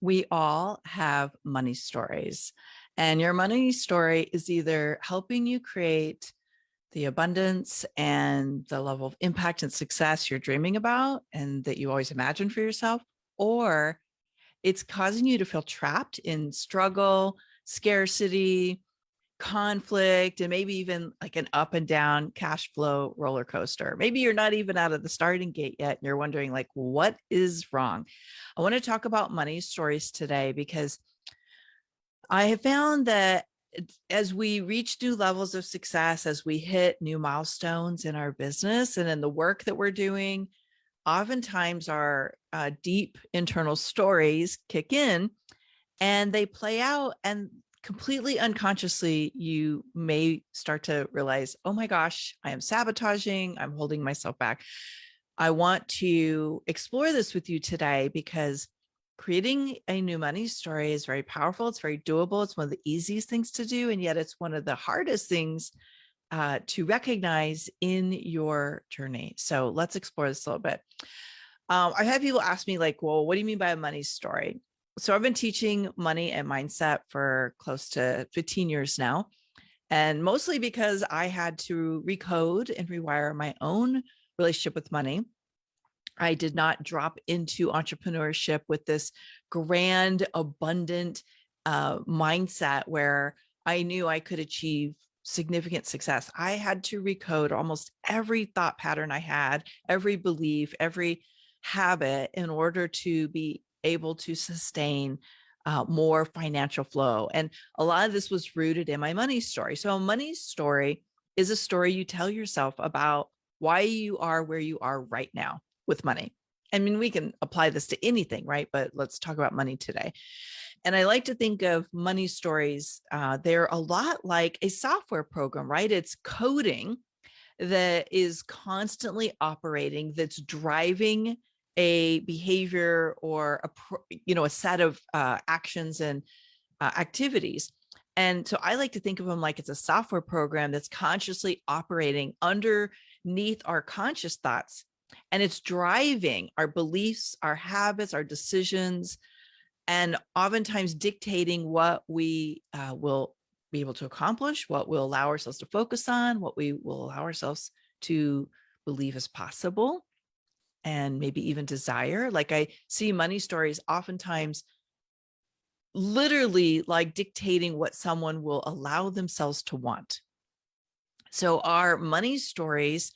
We all have money stories, and your money story is either helping you create the abundance and the level of impact and success you're dreaming about and that you always imagine for yourself, or it's causing you to feel trapped in struggle, scarcity, conflict, and maybe even like an up and down cash flow roller coaster. Maybe you're not even out of the starting gate yet and you're wondering like, what is wrong? I want to talk about money stories today because I have found that as we reach new levels of success, as we hit new milestones in our business and in the work that we're doing, oftentimes our deep internal stories kick in and they play out, and completely unconsciously, you may start to realize, oh my gosh, I am sabotaging, I'm holding myself back. I want to explore this with you today because creating a new money story is very powerful. It's very doable. It's one of the easiest things to do. And yet it's one of the hardest things to recognize in your journey. So let's explore this a little bit. I've had people ask me like, well, what do you mean by a money story? So I've been teaching money and mindset for close to 15 years now, and mostly because I had to recode and rewire my own relationship with money. I did not drop into entrepreneurship with this grand, abundant mindset where I knew I could achieve significant success. I had to recode almost every thought pattern I had, every belief, every habit in order to be able to sustain more financial flow. And a lot of this was rooted in my money story. So a money story is a story you tell yourself about why you are where you are right now with money. I mean, we can apply this to anything, right? But let's talk about money today. And I like to think of money stories. They're a lot like a software program, right? It's coding that is constantly operating, that's driving a behavior or a set of actions and activities. And so I like to think of them like it's a software program that's consciously operating underneath our conscious thoughts. And it's driving our beliefs, our habits, our decisions, and oftentimes dictating what we will be able to accomplish, what we'll allow ourselves to focus on, what we will allow ourselves to believe is possible, and maybe even desire. Like I see money stories oftentimes literally like dictating what someone will allow themselves to want. So our money stories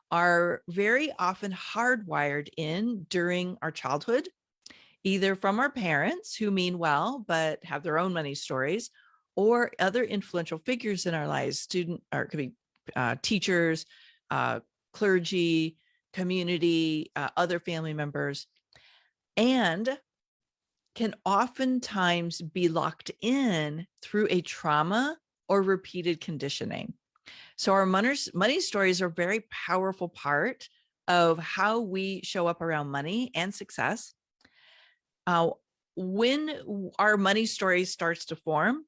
are very often hardwired in during our childhood, either from our parents who mean well, but have their own money stories, or other influential figures in our lives, or it could be teachers, clergy, community, other family members, and can oftentimes be locked in through a trauma or repeated conditioning. So our money stories are a very powerful part of how we show up around money and success. When our money story starts to form,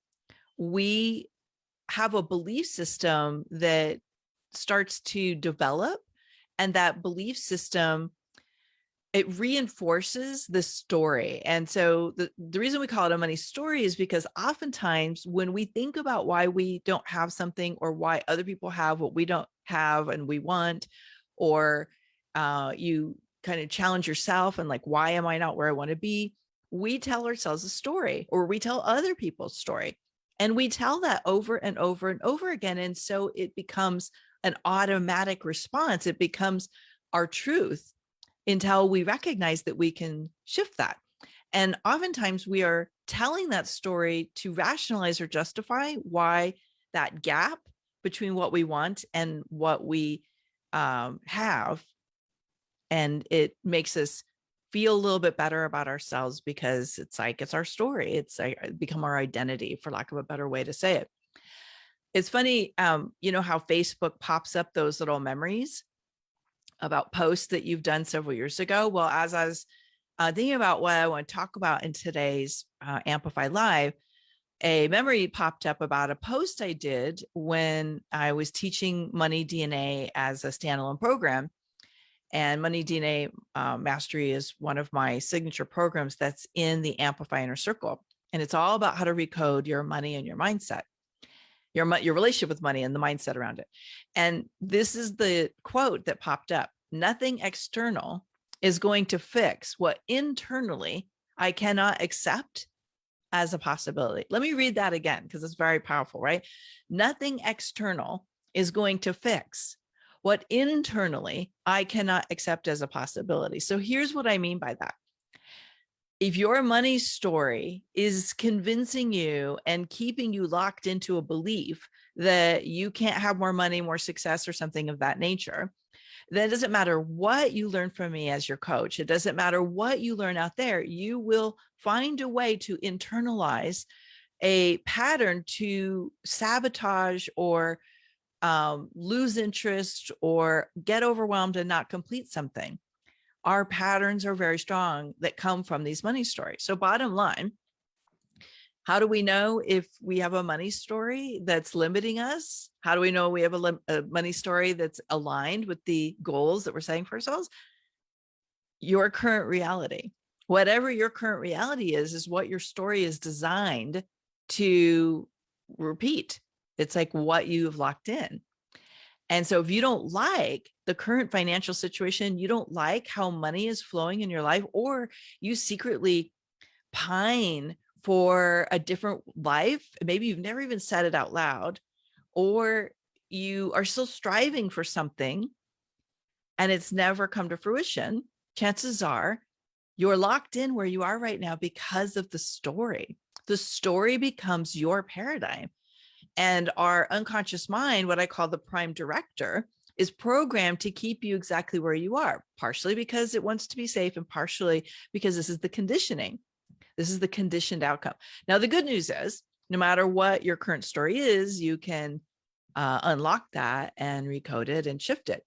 we have a belief system that starts to develop, and that belief system, it reinforces the story. And so the reason we call it a money story is because oftentimes when we think about why we don't have something, or why other people have what we don't have and we want, or you kind of challenge yourself and like, why am I not where I want to be? We tell ourselves a story, or we tell other people's story. And we tell that over and over and over again. And so it becomes an automatic response. It becomes our truth until we recognize that we can shift that. And oftentimes we are telling that story to rationalize or justify why that gap between what we want and what we have. And it makes us feel a little bit better about ourselves because it's like, it's our story. It's become our identity, for lack of a better way to say it. It's funny, you know how Facebook pops up those little memories about posts that you've done several years ago? Well, as I was thinking about what I want to talk about in today's Amplify Live, a memory popped up about a post I did when I was teaching Money DNA as a standalone program. And Money DNA Mastery is one of my signature programs that's in the Amplify Inner Circle. And it's all about how to recode your money and your mindset, your relationship with money and the mindset around it. And this is the quote that popped up. Nothing external is going to fix what internally I cannot accept as a possibility. Let me read that again, because it's very powerful, right? Nothing external is going to fix what internally I cannot accept as a possibility. So here's what I mean by that. If your money story is convincing you and keeping you locked into a belief that you can't have more money, more success, or something of that nature, then it doesn't matter what you learn from me as your coach. It doesn't matter what you learn out there. You will find a way to internalize a pattern to sabotage or lose interest or get overwhelmed and not complete something. Our patterns are very strong that come from these money stories. So bottom line, how do we know if we have a money story that's limiting us? How do we know we have a money story that's aligned with the goals that we're setting for ourselves? Your current reality. Whatever your current reality is what your story is designed to repeat. It's like what you've locked in. And so if you don't like the current financial situation, you don't like how money is flowing in your life, or you secretly pine for a different life, maybe you've never even said it out loud, or you are still striving for something and it's never come to fruition, chances are you're locked in where you are right now because of the story. The story becomes your paradigm. And our unconscious mind, what I call the prime director, is programmed to keep you exactly where you are, partially because it wants to be safe and partially because this is the conditioning. This is the conditioned outcome. Now, the good news is no matter what your current story is, you can unlock that and recode it and shift it.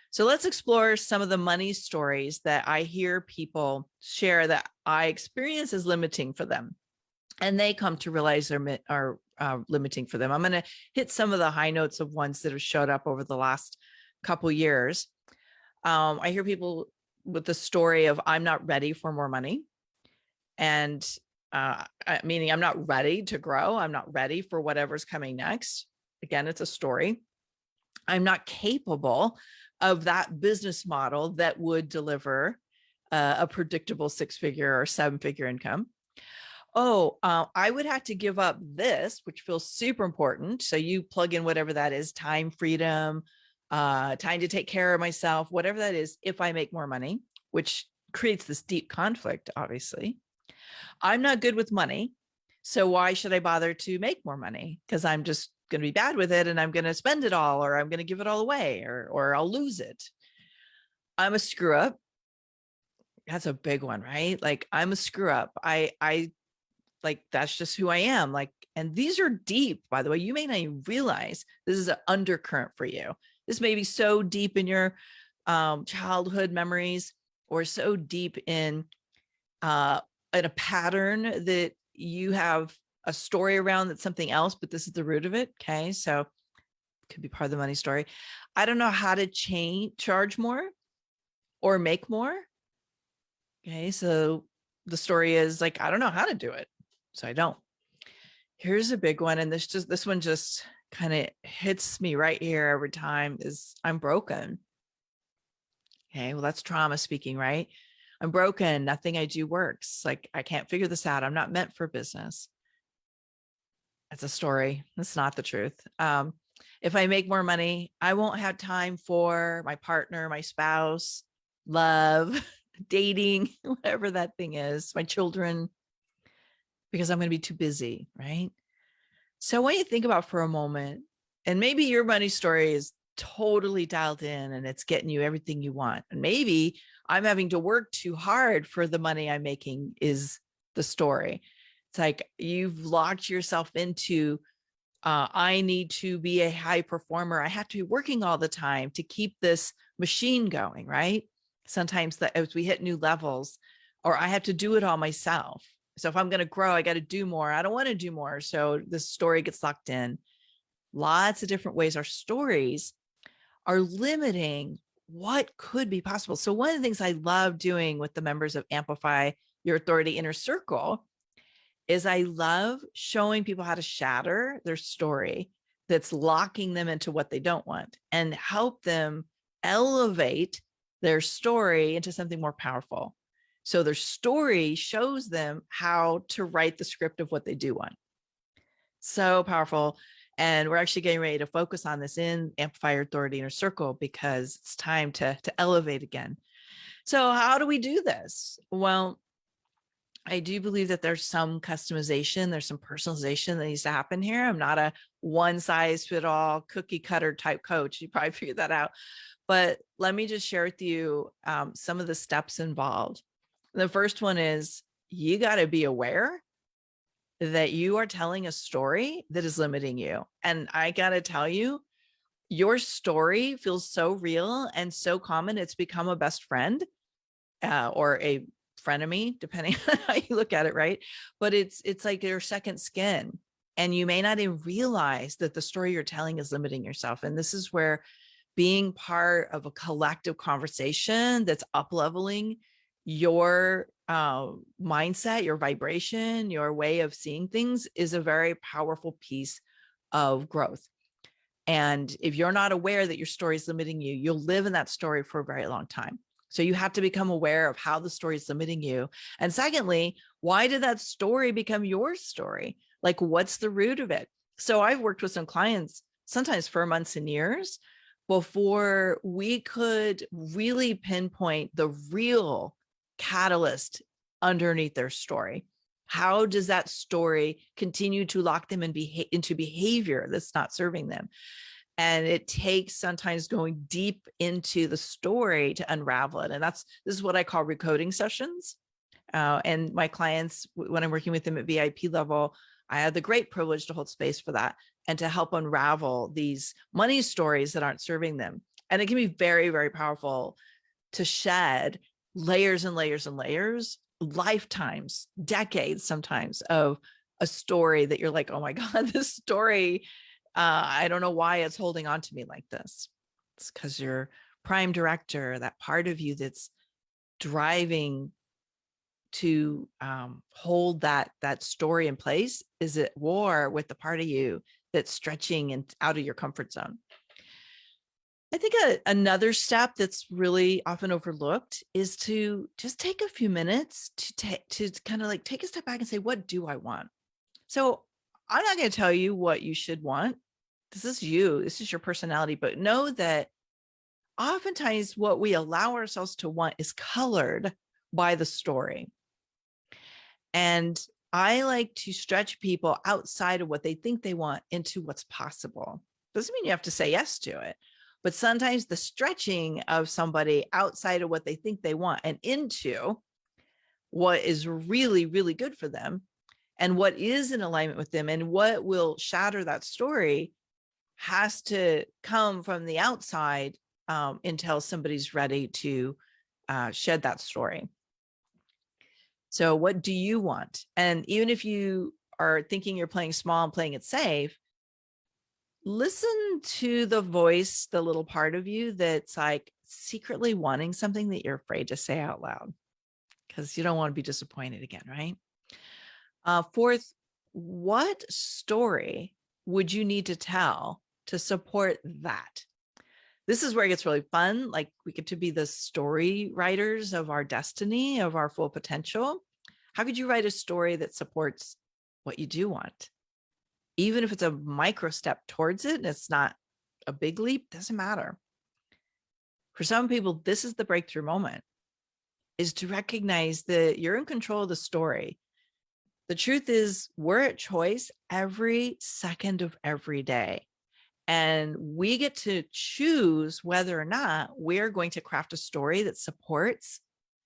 So let's explore some of the money stories that I hear people share that I experience as limiting for them. And they come to realize are limiting for them. I'm going to hit some of the high notes of ones that have showed up over the last couple years. I hear people with the story of I'm not ready for more money. And meaning I'm not ready to grow. I'm not ready for whatever's coming next. Again, it's a story. I'm not capable of that business model that would deliver a predictable 6-figure or 7-figure income. I would have to give up this, which feels super important. So you plug in whatever that is, time, freedom, time to take care of myself, whatever that is, if I make more money, which creates this deep conflict, obviously. I'm not good with money. So why should I bother to make more money? Because I'm just going to be bad with it and I'm going to spend it all, or I'm going to give it all away, or I'll lose it. I'm a screw up. That's a big one, right? Like I'm a screw up. I like, that's just who I am. Like, and these are deep, by the way. You may not even realize this is an undercurrent for you. This may be so deep in your childhood memories, or so deep in a pattern that you have a story around that's something else, but this is the root of it. Okay. So it could be part of the money story. I don't know how to charge more or make more. Okay. So the story is like, I don't know how to do it. So I don't. Here's a big one. And this one just kind of hits me right here every time, is I'm broken. Okay. Well, that's trauma speaking, right? I'm broken. Nothing I do works. Like I can't figure this out. I'm not meant for business. That's a story. That's not the truth. If I make more money, I won't have time for my partner, my spouse, love, dating, whatever that thing is, my children, because I'm going to be too busy, right? So when you think about for a moment, and maybe your money story is totally dialed in and it's getting you everything you want. And maybe I'm having to work too hard for the money I'm making is the story. It's like you've locked yourself into, I need to be a high performer. I have to be working all the time to keep this machine going, right? Sometimes as we hit new levels, or I have to do it all myself. So if I'm going to grow, I got to do more. I don't want to do more. So the story gets locked in. Lots of different ways our stories are limiting what could be possible. So one of the things I love doing with the members of Amplify Your Authority Inner Circle is I love showing people how to shatter their story that's locking them into what they don't want and help them elevate their story into something more powerful. So their story shows them how to write the script of what they do want. So powerful. And we're actually getting ready to focus on this in Amplify Your Authority Inner Circle because it's time to elevate again. So how do we do this? Well, I do believe that there's some customization, there's some personalization that needs to happen here. I'm not a one size fit all cookie cutter type coach. You probably figured that out. But let me just share with you some of the steps involved. The first one is you got to be aware that you are telling a story that is limiting you. And I got to tell you, your story feels so real and so common. It's become a best friend or a frenemy, depending on how you look at it, right? But it's like your second skin. And you may not even realize that the story you're telling is limiting yourself. And this is where being part of a collective conversation that's up-leveling your mindset, your vibration, your way of seeing things is a very powerful piece of growth. And if you're not aware that your story is limiting you, you'll live in that story for a very long time. So you have to become aware of how the story is limiting you. And secondly, why did that story become your story? Like, what's the root of it? So I've worked with some clients, sometimes for months and years, before we could really pinpoint the real catalyst underneath their story. How does that story continue to lock them into behavior that's not serving them? And it takes sometimes going deep into the story to unravel it. And this is what I call recoding sessions. And my clients, when I'm working with them at VIP level, I have the great privilege to hold space for that and to help unravel these money stories that aren't serving them. And it can be very, very powerful to shed layers and layers and layers, lifetimes, decades sometimes of a story that you're like, oh my God, this story, I don't know why it's holding on to me like this. It's because your prime director, that part of you that's driving to hold that story in place, is at war with the part of you that's stretching and out of your comfort zone. I think another step that's really often overlooked is to just take a few minutes to kind of like take a step back and say, what do I want? So I'm not going to tell you what you should want. This is you. This is your personality. But know that oftentimes what we allow ourselves to want is colored by the story. And I like to stretch people outside of what they think they want into what's possible. Doesn't mean you have to say yes to it. But sometimes the stretching of somebody outside of what they think they want and into what is really, really good for them and what is in alignment with them and what will shatter that story has to come from the outside until somebody's ready to shed that story. So what do you want? And even if you are thinking you're playing small and playing it safe, listen to the voice, the little part of you that's like secretly wanting something that you're afraid to say out loud because you don't want to be disappointed again, right? Fourth, what story would you need to tell to support that? This is where it gets really fun. Like we get to be the story writers of our destiny, of our full potential. How could you write a story that supports what you do want? Even if it's a micro step towards it and it's not a big leap, doesn't matter. For some people, this is the breakthrough moment, is to recognize that you're in control of the story. The truth is we're at choice every second of every day. And we get to choose whether or not we're going to craft a story that supports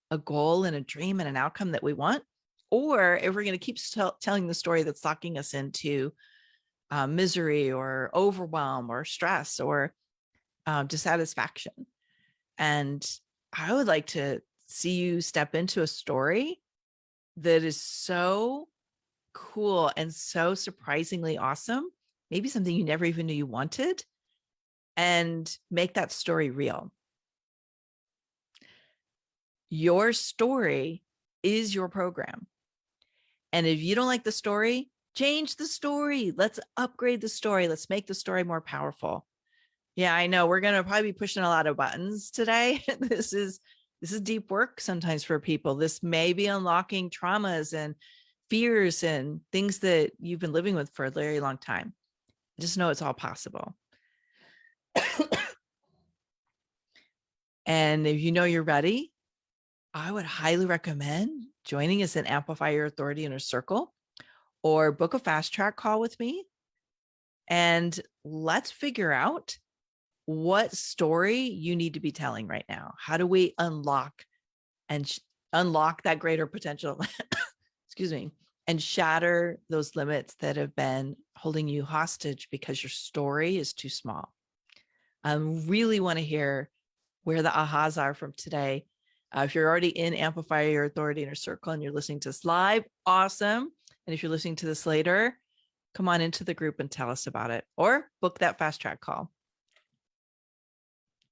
a goal and a dream and an outcome that we want, or if we're going to keep telling the story that's locking us into misery or overwhelm or stress or dissatisfaction. And I would like to see you step into a story that is so cool and so surprisingly awesome, maybe something you never even knew you wanted, and make that story real. Your story is your program. And if you don't like the story, change the story. Let's upgrade the story. Let's make the story more powerful. Yeah, I know we're going to probably be pushing a lot of buttons today. This is deep work sometimes for people. This may be unlocking traumas and fears and things that you've been living with for a very long time. Just know it's all possible. And if you know you're ready, I would highly recommend joining us in Amplify Your Authority Inner Circle, or book a fast track call with me. And let's figure out what story you need to be telling right now. How do we unlock that greater potential, excuse me, and shatter those limits that have been holding you hostage because your story is too small? I really want to hear where the ahas are from today. If you're already in Amplify Your Authority Inner Circle and you're listening to this live, awesome. And if you're listening to this later, come on into the group and tell us about it, or book that fast track call.